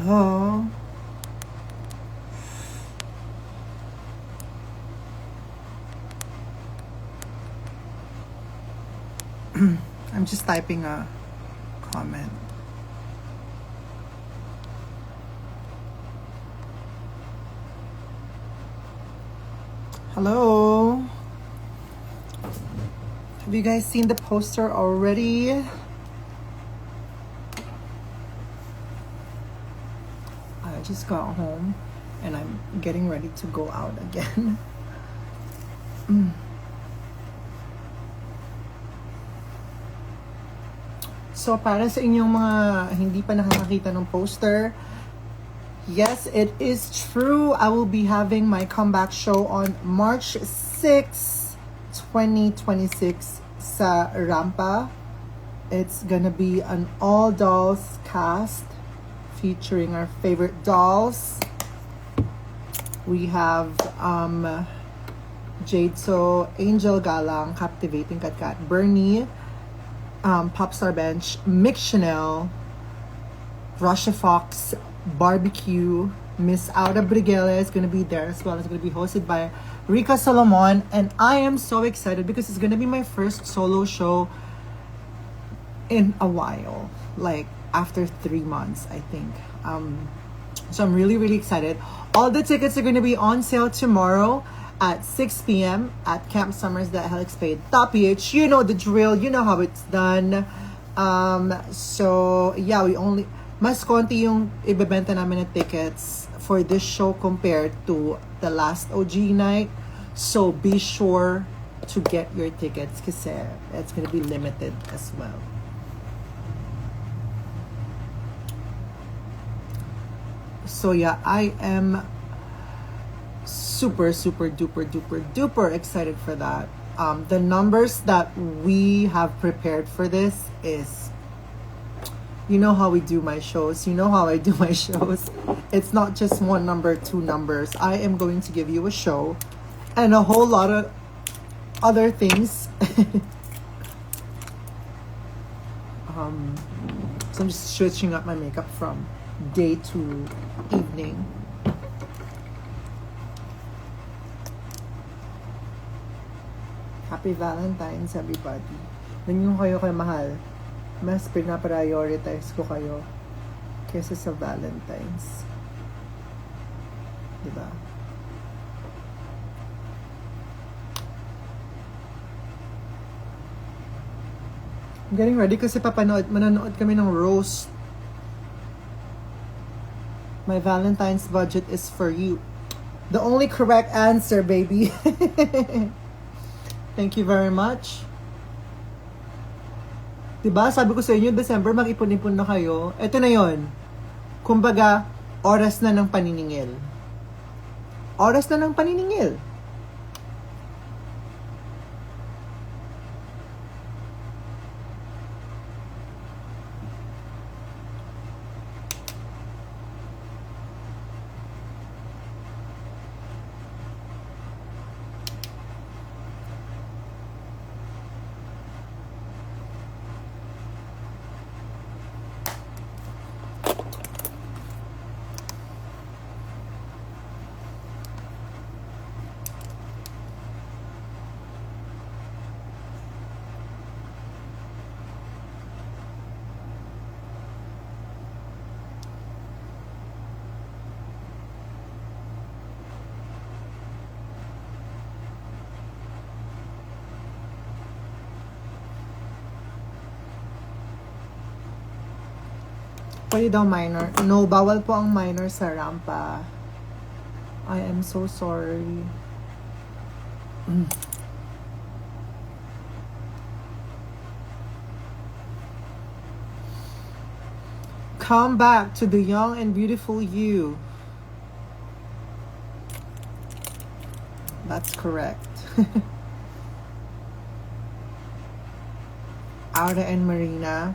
Hello. I'm just typing a comment. Hello. Have you guys seen the poster already? I just got home and I'm getting ready to go out again. So para sa inyong mga hindi pa nakakakita ng poster, yes, it is true. I will be having my comeback show on March 6, 2026 sa Rampa. It's gonna be an all-dolls cast featuring our favorite dolls. We have Jade So, Angel Galang, Captivating Katkat, Bernie, Popstar Bench, Mick Chanel, Rasha Fox, Barbecue, Miss Aura Briguela is going to be there as well. It's going to be hosted by Rika Solomon, and I am so excited because it's going to be my first solo show in a while, like after 3 months, I think. So I'm really, really excited. All the tickets are going to be on sale tomorrow at 6 p.m. at Camp Summers, the helixpaid.ph. You know the drill. You know how it's done. So, yeah, mas konti yung ibebenta namin na tickets for this show compared to the last OG night. So, be sure to get your tickets kasi it's gonna be limited as well. So, yeah, I am super duper excited for that. The numbers that we have prepared for this is, you know how we do my shows, you know how I do my shows. It's not just one number, two numbers. I am going to give you a show and a whole lot of other things. So I'm just switching up my makeup from day to evening. Happy Valentine's, everybody. Ganyan kayo mahal. Mas pinaprioritize ko kayo kesa sa Valentine's. Diba? I'm getting ready kasi manonood kami ng roast. My Valentine's budget is for you. The only correct answer, baby. Thank you very much. Diba? Sabi ko sa inyo, December, mag-ipon-ipon na kayo. Ito na yon. Kumbaga, oras na ng paniningil. Oras na ng paniningil. Pwede daw minor. No, bawal po ang minor sa Rampa. I am so sorry. Come back to the young and beautiful you. That's correct. Aura and Marina.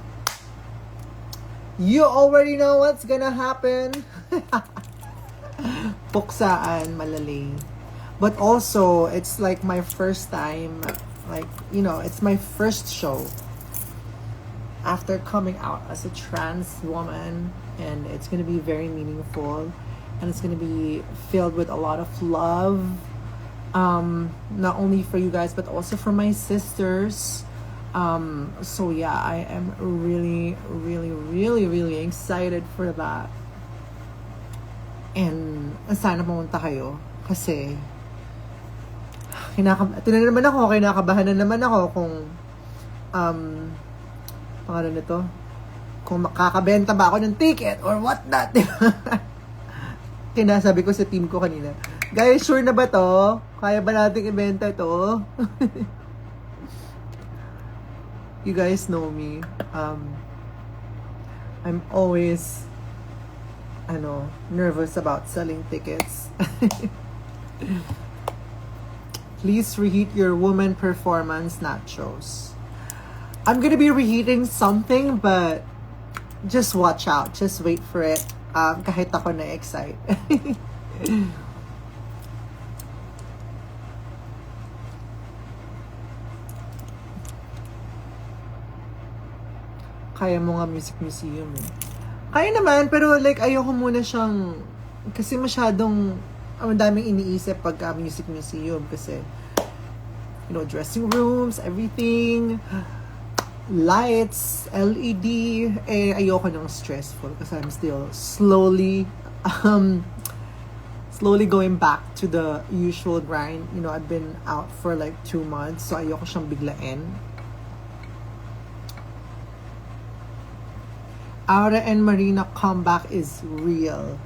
You already know what's gonna happen. Puksaan, malalay. But also, it's like my first time, like, you know, it's my first show. after coming out as a trans woman, and it's gonna be very meaningful, and it's gonna be filled with a lot of love, not only for you guys but also for my sisters. So yeah, I am really, really, really, really excited for that. And sana pumunta kayo kasi tinan naman ako, kinakabahan na naman ako kung pangalan nito, kung makakabenta ba ako ng ticket or what not. Kinasabi ko sa team ko kanina, guys, sure na ba to? Kaya ba nating ibenta to? You guys know me. I'm always nervous about selling tickets. Please reheat your woman performance nachos. I'm gonna be reheating something, but just watch out. Just wait for it. Kahit ako na-excite. Kaya mo nga music museum eh. Kaya naman, pero like ayoko muna siyang, kasi masyadong ang daming iniisip pagka music museum kasi dressing rooms, everything, lights, LED, ayoko nang stressful kasi I'm still slowly going back to the usual grind. I've been out for like 2 months, so ayoko siyang biglain. Aura and Marina comeback is real.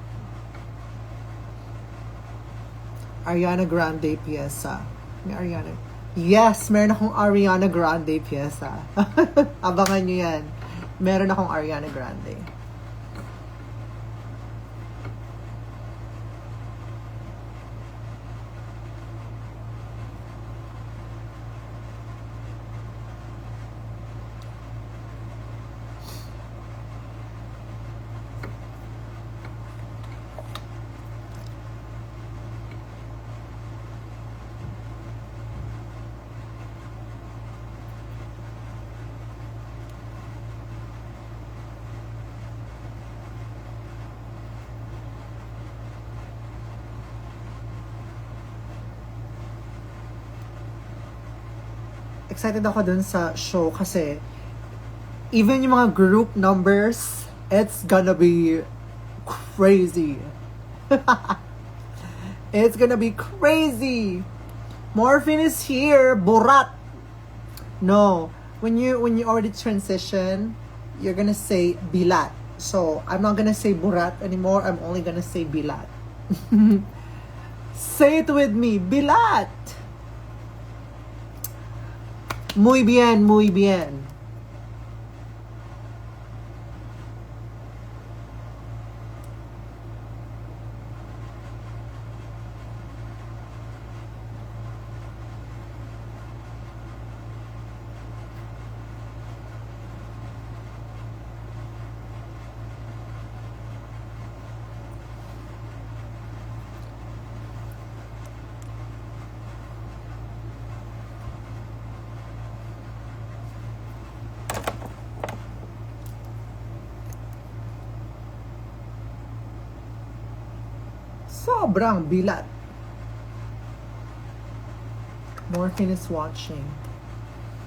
Ariana Grande pyesa. May Ariana. Yes, meron akong Ariana Grande pyesa. Abangan nyo yan. Meron akong Ariana Grande. Excited ako dun sa show kasi even yung mga group numbers, it's gonna be crazy. It's gonna be crazy. Morphine is here. Borat. No. When you already transition, you're gonna say Bilat. So, I'm not gonna say Borat anymore. I'm only gonna say Bilat. Say it with me. Bilat. Muy bien, muy bien. Sobrang bilat. Morphine is watching.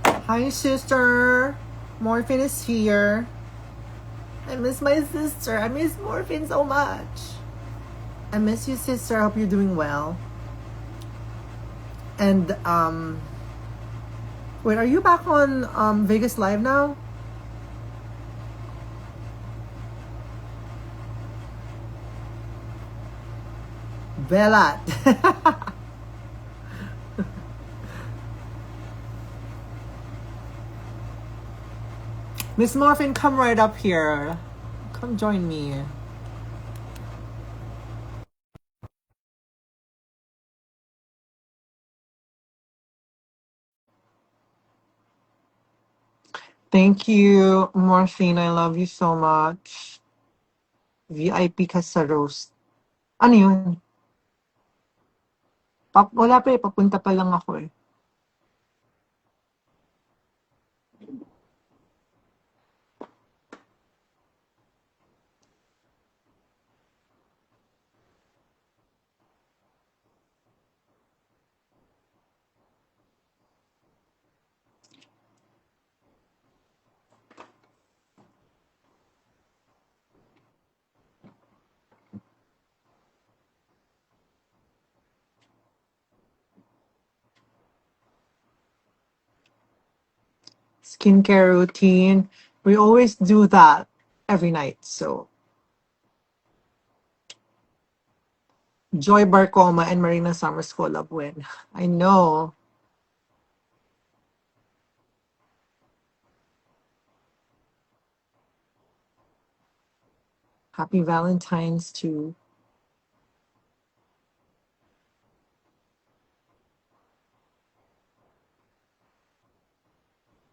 Hi, sister. Morphine is here. I miss my sister. I miss Morphine so much. I miss you, sister. I hope you're doing well. And, wait, are you back on Vegas Live now? Velat. Miss Morphine, come right up here. Come join me. Thank you, Morphine. I love you so much. VIP ka sa roast. Ano yun? Wala pa eh. Papunta pa lang ako eh. skincare routine. We always do that every night. So Joy Barcoma and Marina Summers collab win. I know. Happy Valentine's to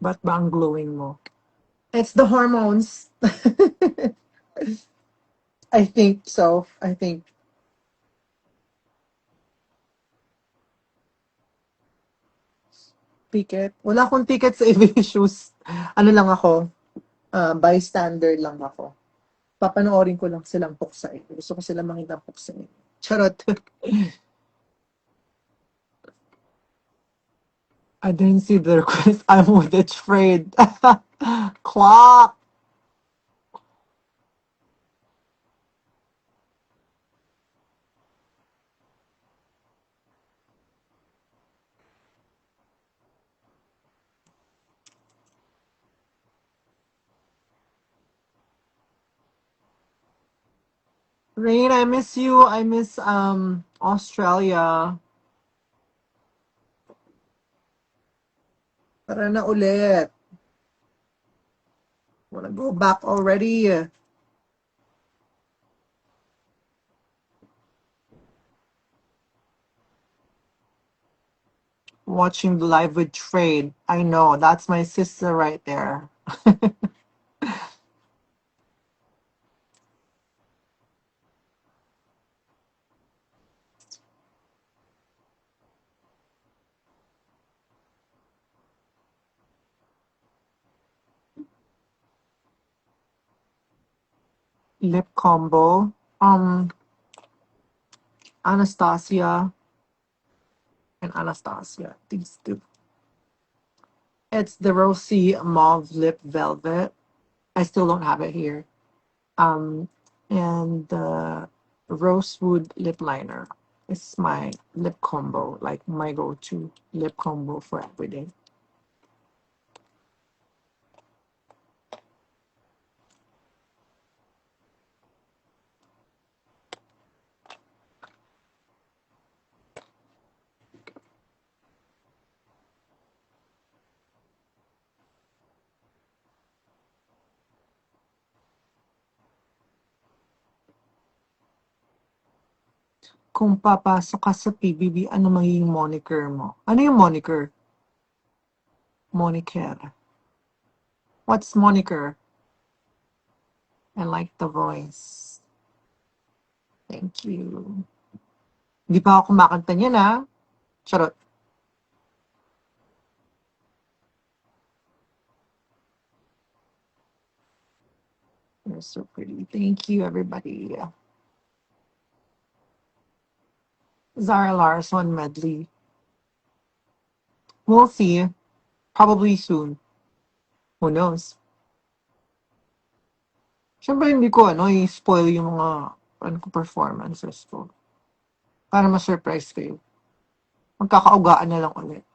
ba't ba ang glowing mo? It's the hormones. I think so. I think. Ticket. Wala akong ticket sa EV shoes. Ano lang ako, bystander lang ako. Papanoorin ko lang silang puksain. Gusto ko sila makita puksain. Charot. I didn't see the request. I'm with it, Fred. Clock. Rain, I miss you. I miss Australia. Tara na ulit. Wanna go back already. Watching the live with Trade. I know. That's my sister right there. Lip combo. Anastasia and Anastasia. These two. It's the Rosy Mauve Lip Velvet. I still don't have it here. Um, and the Rosewood Lip Liner. It's my lip combo, like my go-to lip combo for everyday. Kung papasok ka sa PBB, ano magiging moniker mo? Ano yung moniker? Moniker. What's moniker? I like the voice. Thank you. Hindi pa ako kumakanta niyan, ha? Charot. You're so pretty. Thank you, everybody. Zara Larsson medley. We'll see. Probably soon. Who knows? Siyempre hindi ko i-spoil yung mga performances ko. Para ma-surprise kayo. Magkakaugaan na lang ulit.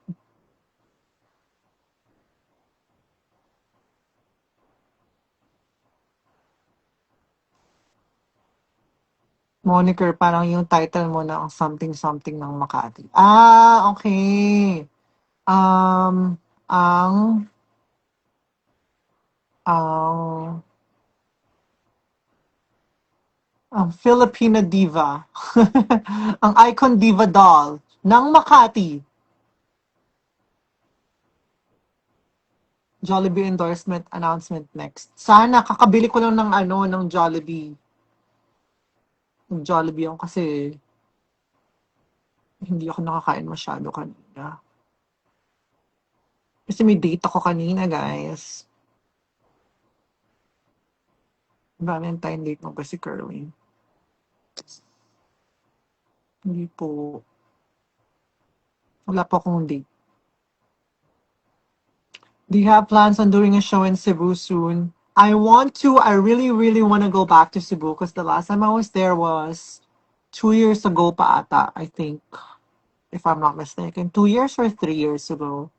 Moniker, parang yung title mo na ang something-something ng Makati. Ah, okay. Um, ang, ang, ang Filipina diva. Ang icon diva doll ng Makati. Jollibee endorsement announcement next. Sana, kakabili ko lang ng Jollibee. Ng Jollibee yung kasi hindi ako nakakain masyado kanina. Kasi may date ako kanina, guys. Valentine date mo ba si Kerwin? Hindi po. Wala po akong date. Do you have plans on doing a show in Cebu soon? I want to. I really, really want to go back to Cebu because the last time I was there was 2 years ago pa ata, I think. If I'm not mistaken. 2 years or 3 years ago.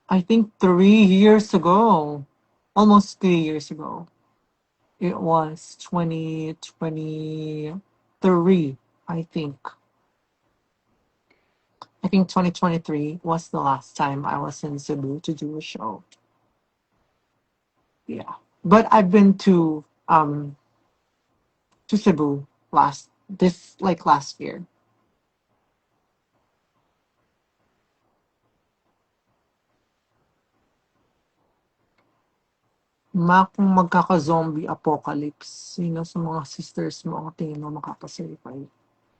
I think 3 years ago. Almost 3 years ago. It was 2023, I think. I think 2023 was the last time I was in Cebu to do a show. Yeah. But I've been to Cebu last year. Kung magkaka-zombie apocalypse, sino sa mga sisters mo ang tingin mo makakasurvive?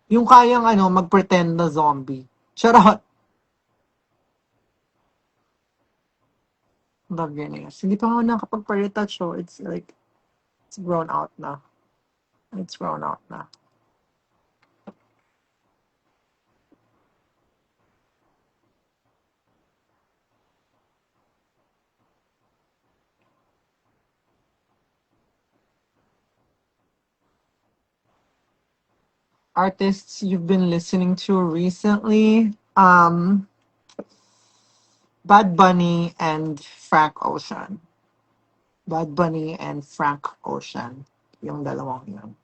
Yung kayang mag-pretend na zombie. Charot! Love. Hindi pa ako nakapag-retouch, so it's like, it's grown out na. It's grown out na. Artists you've been listening to recently? Bad Bunny and Frank Ocean. Bad Bunny and Frank Ocean. Yung dalawang yun.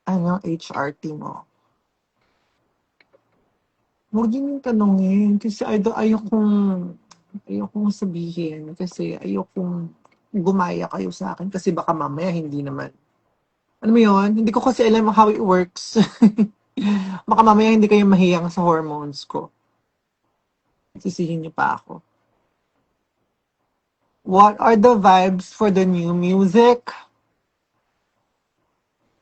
Ano HRT mo? Huwag yun yung tanongin. Kasi ayokong sabihin. Kasi ayokong gumaya kayo sa akin. Kasi baka mamaya hindi naman. Ano mo yun? Hindi ko kasi alam how it works. Baka mamaya hindi kayo mahiyang sa hormones ko. Sisihin niyo pa ako. What are the vibes for the new music?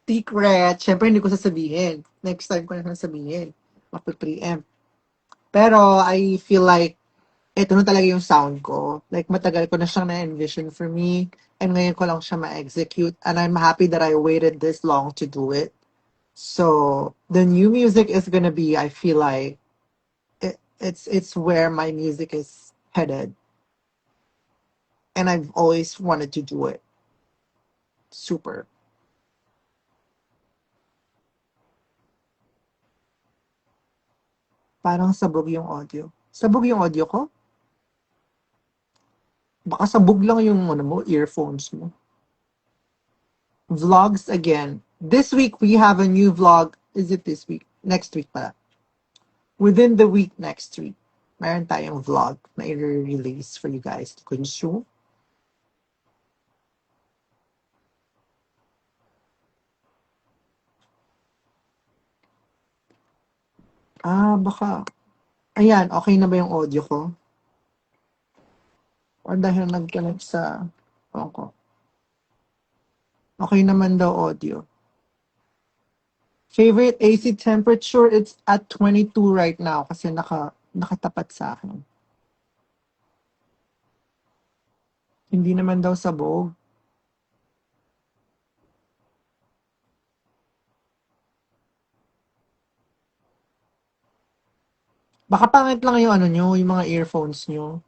Secret. Siyempre, hindi ko sasabihin. Next time ko na sasabihin. Mapu-preempt. Pero, I feel like, ito na talaga yung sound ko. Like, matagal ko na siyang na-envision for me. And ngayon ko lang siya ma-execute. And I'm happy that I waited this long to do it. So, the new music is gonna be, I feel like, it's where my music is headed. And I've always wanted to do it. Super. Parang sabog yung audio. Sabog yung audio ko? Baka sabog lang yung earphones mo. Vlogs again. This week we have a new vlog. Is it this week? Next week pala. Within the week next week, meron tayong vlog na i-release for you guys to consume. Baka. Ayan, okay na ba yung audio ko? Or dahil nag-connect sa phone ko? Okay naman daw audio. Favorite AC temperature, it's at 22 right now kasi nakatapat sa akin. Hindi naman daw sabog. Baka pangit lang yung nyo, yung mga earphones nyo.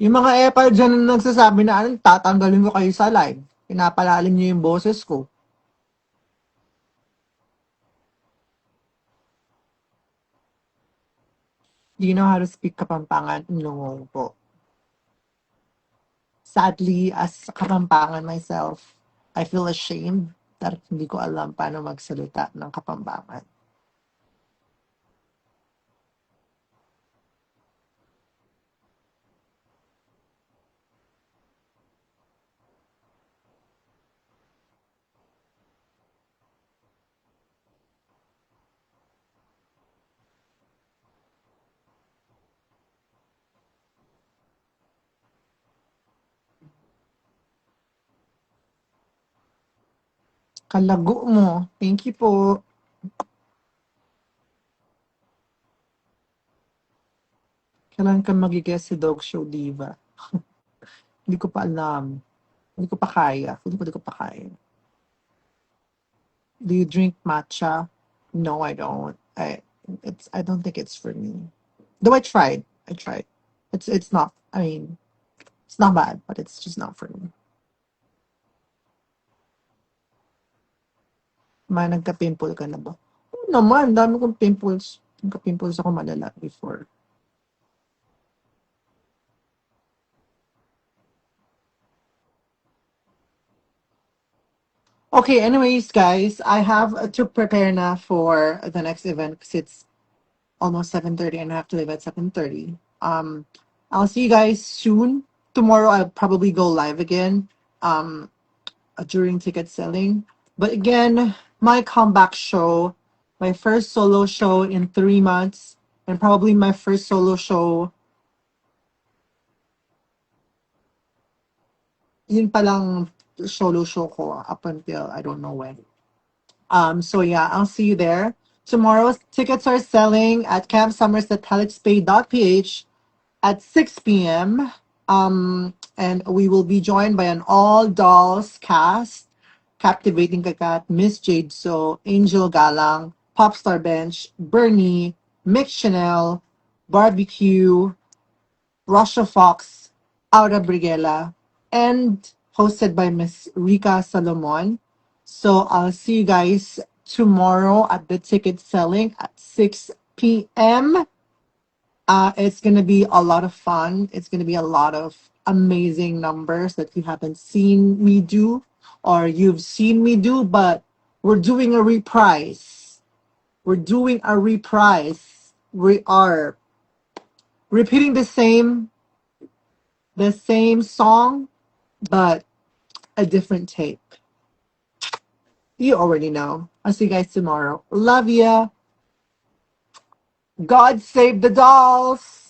Yung mga epal dyan na nagsasabi na tatanggalin ko kayo sa live. Pinapalalim nyo yung boses ko. Do you know how to speak Kapampangan? No po. Sadly, as Kapampangan myself, I feel ashamed that hindi ko alam paano magsalita ng Kapampangan. Kalago mo. Thank you po. Kailan ka magigess si Dog Show Diva? Hindi ko pa alam. Hindi ko pa kaya. Hindi ko pa kaya. Do you drink matcha? No, I don't. I don't think it's for me. Though I tried. I tried. It's not. I mean, it's not bad, but it's just not for me. Nagka-pimple ka na ba? Oo naman, dami kong pimples. Nagka-pimples ako malala before. Okay, anyways, guys, I have to prepare na for the next event because it's almost 7:30 and I have to leave at 7:30. I'll see you guys soon. Tomorrow I'll probably go live again during ticket selling. But again, my comeback show, my first solo show in 3 months, and probably my first solo show, yun palang solo show ko up until I don't know when. So yeah, I'll see you there. Tomorrow's tickets are selling at Camp Summers at helixpay.ph at 6 p.m. And we will be joined by an all dolls cast, Captivating Kakat, Miss Jade So, Angel Galang, Popstar Bench, Bernie, Mick Chanel, Barbecue, Russia Fox, Aura Brigela, and hosted by Miss Rika Salomon. So I'll see you guys tomorrow at the ticket selling at 6 p.m. It's going to be a lot of fun. It's going to be a lot of amazing numbers that you haven't seen me do or you've seen me do, but we're doing a reprise. We're doing a reprise. We are repeating the same song, but a different take. You already know. I'll see you guys tomorrow. Love ya. God save the dolls.